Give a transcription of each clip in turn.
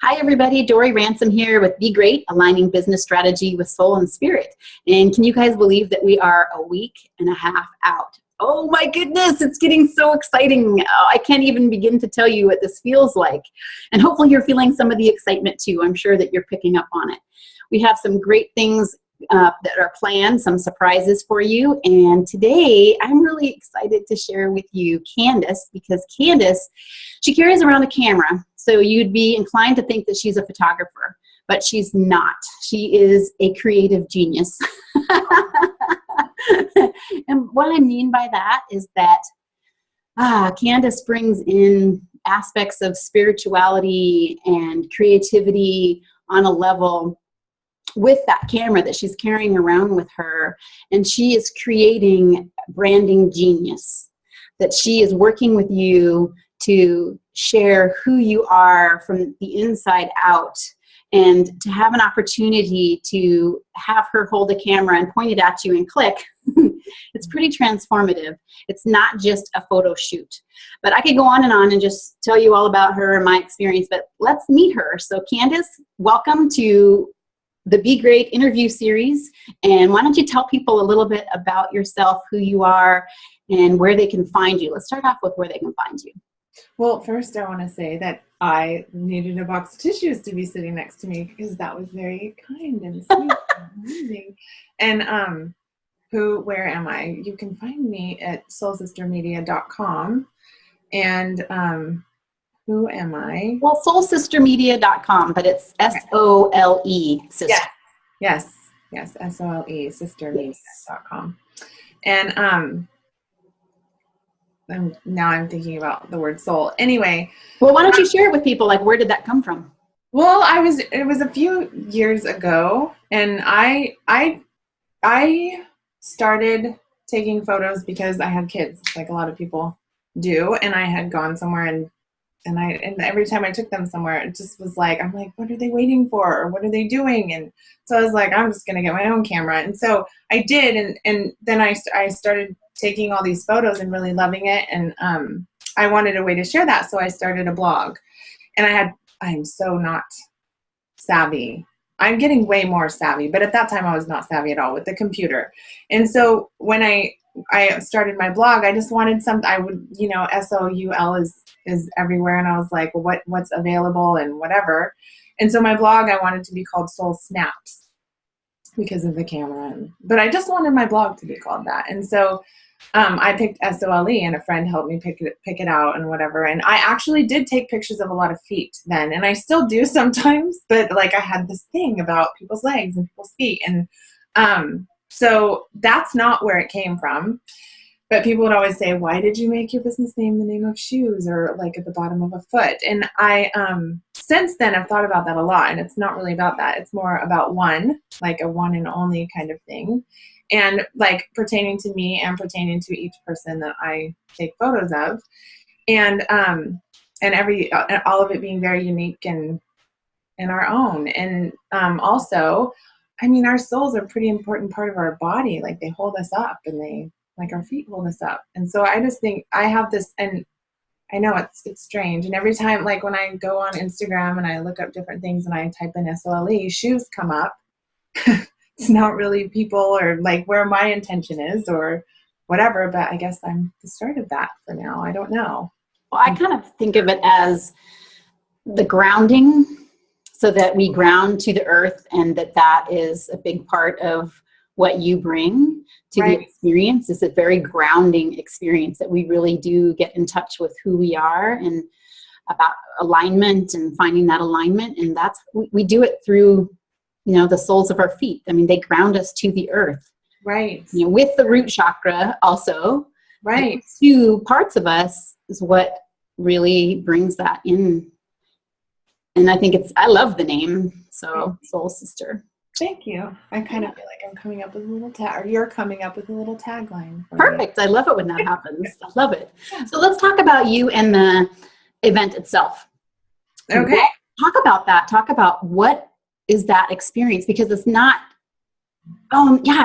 Hi, everybody. Dory Ransom here with Be Great, aligning business strategy with soul and spirit. And can you guys believe that we are a week and a half out? Oh my goodness, it's getting so exciting. Oh, I can't even begin to tell you what this feels like. And hopefully you're feeling some of the excitement too. I'm sure that you're picking up on it. We have some great things that are planned, some surprises for you. And today I'm really excited to share with you Candace, because Candace, she carries around a camera. So you'd be inclined to think that she's a photographer, but she's not. She is a creative genius. And what I mean by that is that Candace brings in aspects of spirituality and creativity on a level with that camera that she's carrying around with her. And she is creating branding genius, that she is working with you to share who you are from the inside out, and to have an opportunity to have her hold a camera and point it at you and click. It's pretty transformative. It's not just a photo shoot. But I could go on and just tell you all about her and my experience, but let's meet her. So Candace, welcome to the Be Great interview series. And why don't you tell people a little bit about yourself, who you are, and where they can find you. Let's start off with where they can find you. Well, first I want to say that I needed a box of tissues to be sitting next to me, because that was very kind and sweet and amazing. And where am I? You can find me at soulsistermedia.com. And who am I? Well, soulsistermedia.com, but it's S-O-L-E, sister. Yes, S-O-L-E, sistermedia.com. And now I'm thinking about the word soul. Anyway. Well, why don't you share it with people? Like, where did that come from? Well, it was a few years ago, and I started taking photos because I had kids, like a lot of people do. And I had gone somewhere and every time I took them somewhere, it just was like, I'm like, what are they waiting for? Or what are they doing? And so I was like, I'm just going to get my own camera. And so I did. And then I started taking all these photos and really loving it. And I wanted a way to share that. So I started a blog, and I'm so not savvy. I'm getting way more savvy, but at that time I was not savvy at all with the computer. And so when I started my blog, I just wanted something. I would, SOUL is everywhere. And I was like, well, what's available and whatever. And so my blog, I wanted to be called Soul Snaps because of the camera. But I just wanted my blog to be called that. And so I picked SOLE, and a friend helped me pick it out and whatever. And I actually did take pictures of a lot of feet then, and I still do sometimes, but like I had this thing about people's legs and people's feet. And so that's not where it came from. But people would always say, why did you make your business name the name of shoes, or like at the bottom of a foot? And I, since then, I've thought about that a lot, and it's not really about that. It's more about one, like a one and only kind of thing. And like pertaining to me and pertaining to each person that I take photos of. And all of it being very unique and our own. And also, I mean, our souls are a pretty important part of our body. Like, they hold us up, and like our feet hold us up. And so I just think I have this, and I know it's strange. And every time, like when I go on Instagram and I look up different things and I type in SOLE, shoes come up. It's not really people, or like where my intention is or whatever, but I guess I'm the start of that for now. I don't know. Well, I kind of think of it as the grounding, so that we ground to the earth, and that is a big part of what you bring to the experience. Is a very grounding experience, that we really do get in touch with who we are and about alignment and finding that alignment. And that's, we do it through, the soles of our feet. I mean, they ground us to the earth. Right. With the root chakra also. Right. Two parts of us is what really brings that in. And I think I love the name. So Soul Sister. Thank you. I kind of feel like I'm coming up with a little tag, or you're coming up with a little tagline. Perfect. I love it when that happens. I love it. So let's talk about you and the event itself. Okay. Talk about that. Talk about what is that experience, because it's not,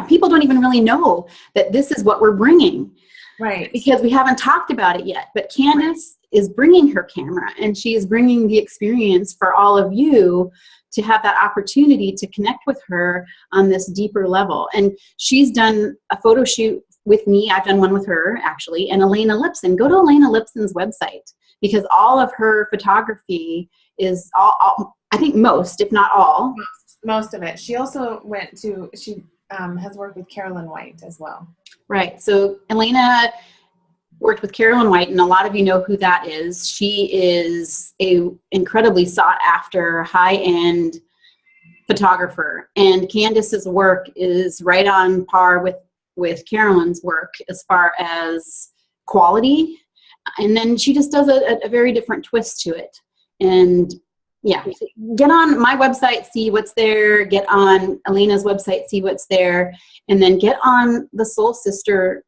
people don't even really know that this is what we're bringing. Right. Because we haven't talked about it yet. But Candace is bringing her camera, and she is bringing the experience for all of you to have that opportunity to connect with her on this deeper level. And she's done a photo shoot with me. I've done one with her, actually, and Elena Lipson. Go to Elena Lipson's website, because all of her photography is I think most, if not all. Most of it. She also has worked with Carolyn White as well. Right. So Elena worked with Carolyn White, and a lot of you know who that is. She is a incredibly sought after, high-end photographer. And Candace's work is right on par with Carolyn's work as far as quality. And then she just does a very different twist to it. And yeah, get on my website, see what's there. Get on Elena's website, see what's there. And then get on the Soul Sisters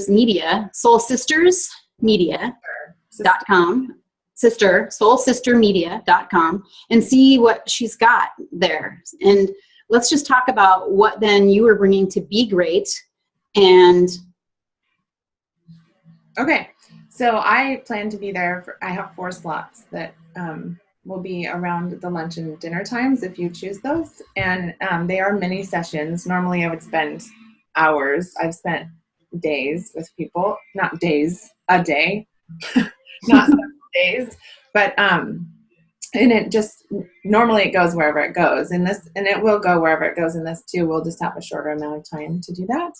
Media, soulsistersmedia.com, soulsistermedia.com, and see what she's got there. And let's just talk about what then you are bringing to Be Great. And okay, so I plan to be there. I have 4 slots that will be around the lunch and dinner times if you choose those. And they are mini sessions. Normally I would spend hours. I've spent days with people, not days, a day, not several days, but and it just, normally it goes wherever it goes in this, and it will go wherever it goes in this too. We'll just have a shorter amount of time to do that.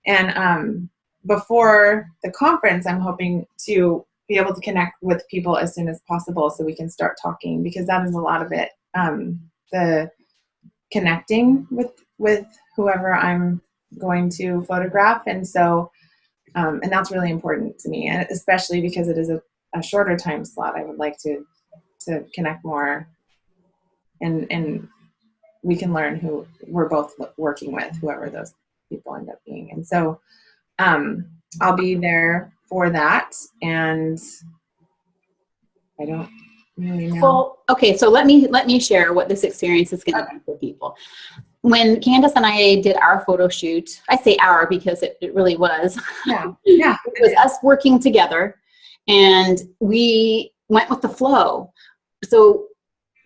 And before the conference, I'm hoping to be able to connect with people as soon as possible so we can start talking, because that is a lot of it. The connecting with whoever I'm going to photograph. And so, and that's really important to me, and especially because it is a shorter time slot. I would like to connect more, and we can learn who we're both working with, whoever those people end up being. And so, I'll be there for that. And I don't really know. Well, okay, so let me share what this experience is going to be for people. When Candace and I did our photo shoot, I say our because it really was. Yeah. It was us working together, and we went with the flow. So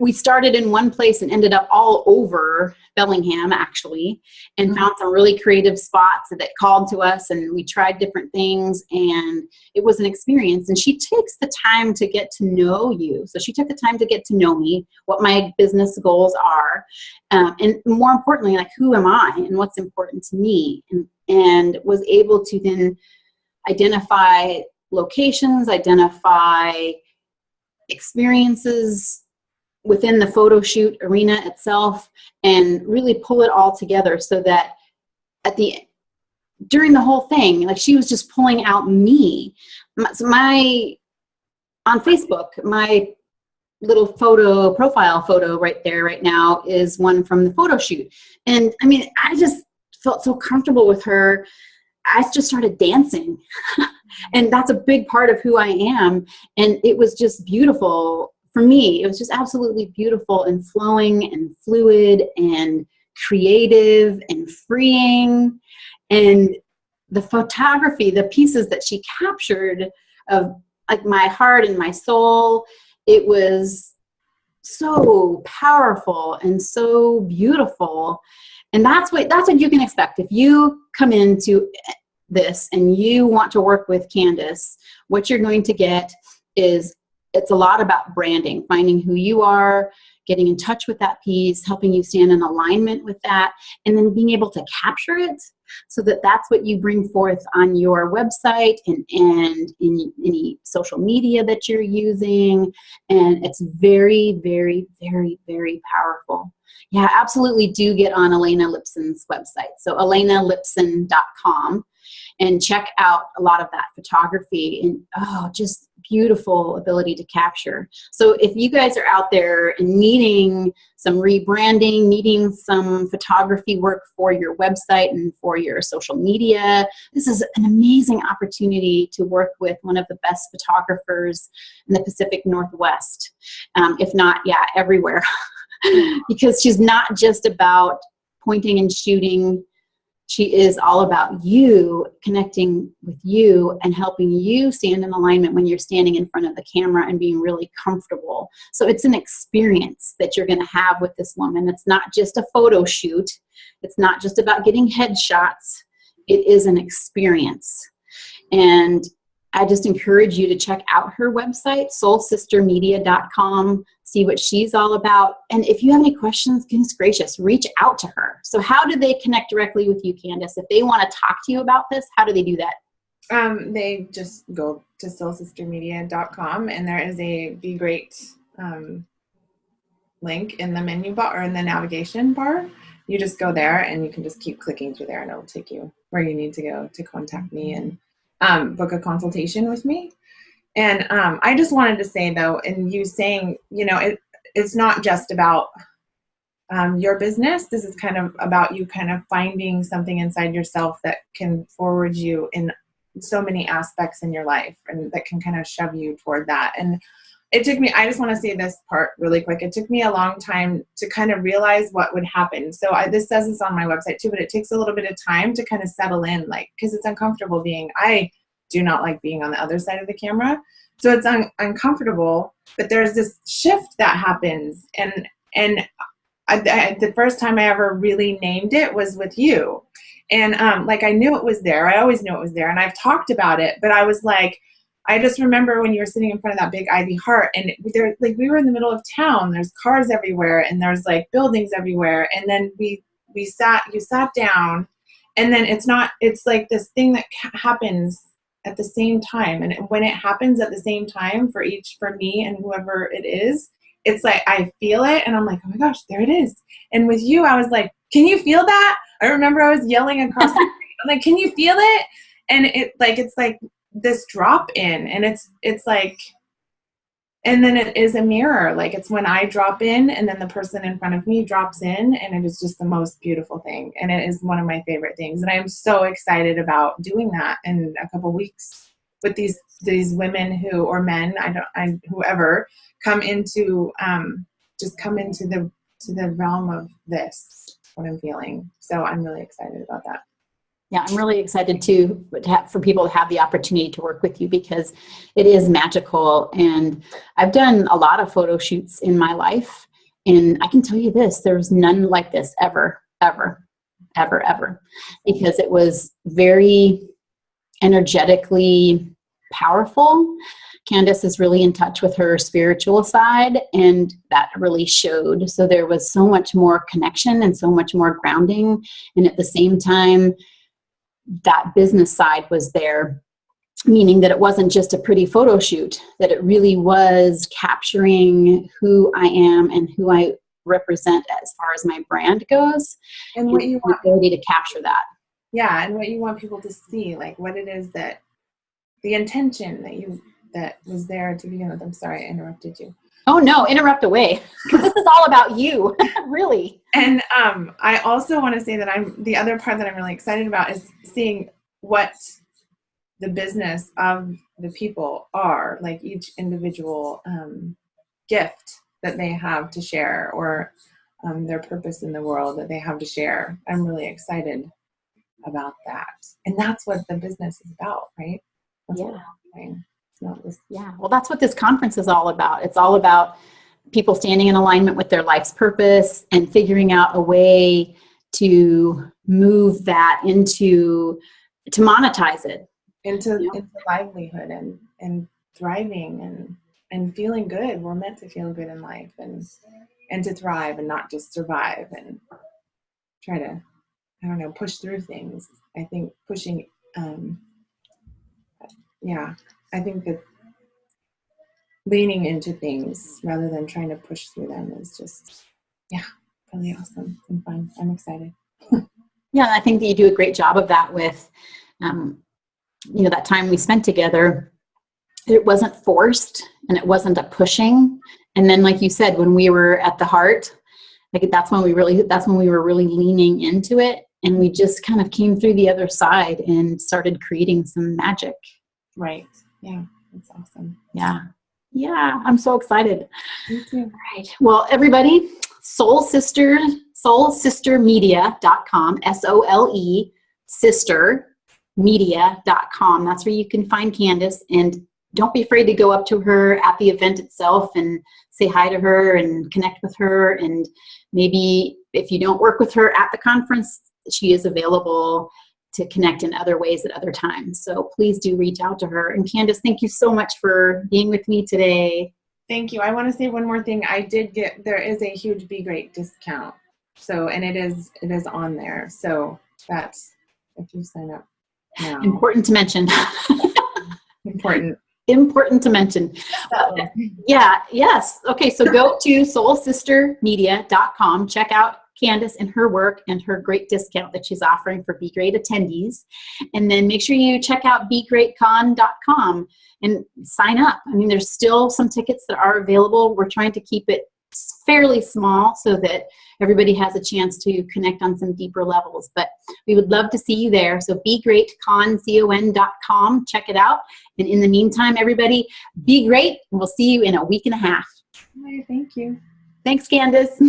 we started in one place and ended up all over Bellingham, actually, and found some really creative spots that called to us, and we tried different things, and it was an experience. And she takes the time to get to know you. So she took the time to get to know me, what my business goals are, and more importantly, like, who am I and what's important to me, and was able to then identify locations, identify experiences within the photo shoot arena itself, and really pull it all together so that during the whole thing, like, she was just pulling out me. On Facebook, my little profile photo right there right now is one from the photo shoot. And I mean, I just felt so comfortable with her. I just started dancing. And that's a big part of who I am. And it was just beautiful. For me, it was just absolutely beautiful and flowing and fluid and creative and freeing. And the photography, the pieces that she captured of, like, my heart and my soul, it was so powerful and so beautiful. And that's what you can expect. If you come into this and you want to work with Candace, what you're going to get is, it's a lot about branding, finding who you are, getting in touch with that piece, helping you stand in alignment with that, and then being able to capture it so that that's what you bring forth on your website and in any social media that you're using. And it's very, very, very, very powerful. Yeah, absolutely do get on Elena Lipson's website. So elenalipson.com, and check out a lot of that photography, and just beautiful ability to capture. So if you guys are out there and needing some rebranding, needing some photography work for your website and for your social media, this is an amazing opportunity to work with one of the best photographers in the Pacific Northwest, if not, everywhere. Because she's not just about pointing and shooting She is all about you, connecting with you and helping you stand in alignment when you're standing in front of the camera and being really comfortable. So it's an experience that you're going to have with this woman. It's not just a photo shoot. It's not just about getting headshots. It is an experience. And I just encourage you to check out her website, soulsistermedia.com, see what she's all about. And if you have any questions, goodness gracious, reach out to her. So how do they connect directly with you, Candace? If they want to talk to you about this, how do they do that? They just go to soulsistermedia.com, and there is a Be Great link in the menu bar or in the navigation bar. You just go there and you can just keep clicking through there, and it'll take you where you need to go to contact me and book a consultation with me. And I just wanted to say, though, and you saying, it's not just about your business. This is kind of about you kind of finding something inside yourself that can forward you in so many aspects in your life, and that can kind of shove you toward that. And it took me, I just want to say this part really quick. It took me a long time to kind of realize what would happen. So this says this on my website too, but it takes a little bit of time to kind of settle in, because it's uncomfortable I do not like being on the other side of the camera. So it's uncomfortable, but there's this shift that happens. And the first time I ever really named it was with you. And I knew it was there. I always knew it was there. And I've talked about it, but I was like, I just remember when you were sitting in front of that big ivy heart, and we were in the middle of town. There's cars everywhere, and there's buildings everywhere. And then you sat down, and then it's like this thing that happens at the same time. And when it happens at the same time for me and whoever it is, it's like I feel it, and I'm like, oh my gosh, there it is. And with you, I was like, can you feel that? I remember I was yelling across the street. I'm like, can you feel it? And it's like this drop in, and it's like, and then it is a mirror. It's when I drop in, and then the person in front of me drops in, and it is just the most beautiful thing. And it is one of my favorite things. And I am so excited about doing that in a couple weeks with these women or men, whoever come into the realm of this, what I'm feeling. So I'm really excited about that. Yeah, I'm really excited too for people to have the opportunity to work with you, because it is magical. And I've done a lot of photo shoots in my life, and I can tell you this, there's none like this ever, ever, ever, ever, because it was very energetically powerful. Candace is really in touch with her spiritual side, and that really showed. So there was so much more connection and so much more grounding. And at the same time, that business side was there, meaning that it wasn't just a pretty photo shoot, that it really was capturing who I am and who I represent as far as my brand goes, and what you want, the ability to capture that. Yeah, and what you want people to see, what it is that the intention that was there to begin with. I'm sorry I interrupted you. Oh no, interrupt away. This is all about you, really. And I also want to say that the other part that I'm really excited about is seeing what the business of the people are, each individual gift that they have to share, or their purpose in the world that they have to share. I'm really excited about that. And that's what the business is about, right? That's yeah. Yeah. Well, that's what this conference is all about. It's all about people standing in alignment with their life's purpose and figuring out a way to move that to monetize it. Into livelihood and thriving and feeling good. We're meant to feel good in life and to thrive and not just survive and try to, push through things. I think pushing, I think that leaning into things rather than trying to push through them is just, really awesome and fun. I'm excited. Yeah, I think that you do a great job of that with, that time we spent together. It wasn't forced, and it wasn't a pushing. And then, like you said, when we were at the heart, that's when we were really leaning into it, and we just kind of came through the other side and started creating some magic. Right. Yeah. That's awesome. Yeah, I'm so excited. Me too. All right. Well, everybody, Soul Sister soulsistermedia.com, SOLE, sistermedia.com. That's where you can find Candace. And don't be afraid to go up to her at the event itself and say hi to her and connect with her. And maybe if you don't work with her at the conference, she is available to connect in other ways at other times. So please do reach out to her. And Candace, thank you so much for being with me today. Thank you. I want to say one more thing. There is a huge Be Great discount. So, and it is on there. So that's, if you sign up now. Important to mention. Important to mention. Yes. Okay, so go to soulsistermedia.com. Check out Candace and her work and her great discount that she's offering for Be Great attendees. And then make sure you check out begreatcon.com and sign up. I mean, there's still some tickets that are available. We're trying to keep it fairly small so that everybody has a chance to connect on some deeper levels. But we would love to see you there. So begreatcon.com. Check it out. And in the meantime, everybody, be great. And we'll see you in a week and a half. Thank you. Thanks, Candace.